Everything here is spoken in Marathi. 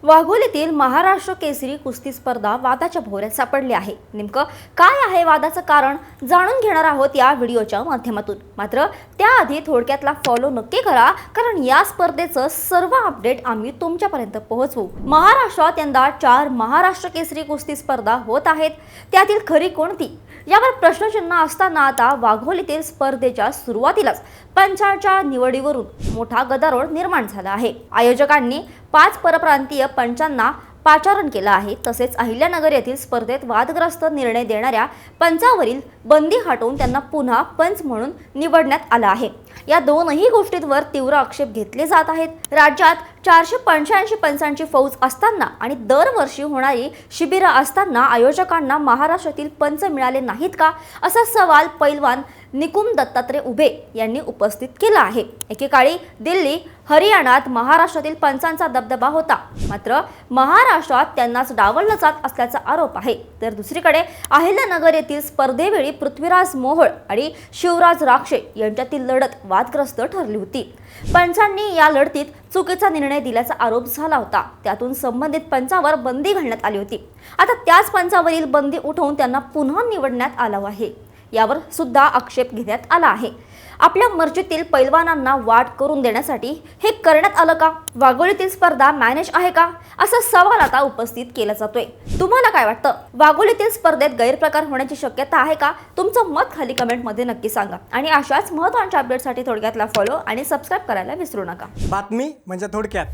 वाघोलीतील महाराष्ट्र केसरी कुस्ती स्पर्धा वादाच्या भोवऱ्यात सापडली आहे। नेमकं काय आहे वादाचं कारण जाणून घेणार आहोत या व्हिडिओच्या माध्यमातून। मात्र त्याआधी थोडक्यातला फॉलो नक्की करा, कारण या स्पर्धेचं सर्व अपडेट आम्ही तुमच्यापर्यंत पोहोचवू। महाराष्ट्रात यंदा 4 महाराष्ट्र केसरी कुस्ती स्पर्धा होत आहेत, त्यातील खरी कोणती यावर प्रश्नचिन्ह असताना आता वाघोलीतील स्पर्धेच्या सुरुवातीलाच पंचांच्या निवडीवरून मोठा गदारोळ निर्माण झाला आहे। आयोजकांनी 5 परप्रांतीय पंचांना पाचारण केलं आहे। तसेच अहिल्यानगर येथील स्पर्धेत वादग्रस्त निर्णय देणाऱ्या पंचावरील बंदी हटवून त्यांना पुन्हा पंच म्हणून निवडण्यात आलं आहे। या दोनही गोष्टींवर तीव्र आक्षेप घेतले जात आहेत। राज्यात 485 पंचांची फौज असताना आणि दरवर्षी होणारी शिबिरं असताना आयोजकांना महाराष्ट्रातील पंच मिळाले नाहीत का, असा सवाल पैलवान निकुम दत्तात्रय उभे यांनी उपस्थित केला आहे। एकेकाळी दिल्ली, हरियाणात महाराष्ट्रातील पंचांचा दबदबा होता, मात्र महाराष्ट्रात त्यांनाच डावललं जात असल्याचा आरोप आहे। तर दुसरीकडे अहिल्यानगर येथील स्पर्धेवेळी पृथ्वीराज मोहोळ आणि शिवराज राक्षे यांच्यातील लढत वादग्रस्त ठरली होती। पंचांनी या लढतीत चुकीचा निर्णय दिल्याचा आरोप झाला होता। त्यातून संबंधित पंचावर बंदी घालण्यात आली होती। आता त्याच पंचावरील बंदी उठवून त्यांना पुन्हा निवडण्यात आलं आहे। यावर सुद्धा आक्षेप घेण्यात आला आहे। आपल्या मर्जीतील पैलवानांना वाट करून देण्यासाठी हे करण्यात आलं का? वाघोलीतील स्पर्धा मॅनेज आहे का, असा सवाल आता उपस्थित केला जातोय। तुम्हाला काय वाटतं? वाघोलीतील स्पर्धेत गैरप्रकार होण्याची शक्यता आहे का? तुमचं मत खाली कमेंटमध्ये नक्की सांगा आणि अशाच महत्त्वाच्या अपडेटसाठी थोडक्यातला फॉलो आणि सबस्क्राईब करायला विसरू नका। बातमी म्हणजे थोडक्यात।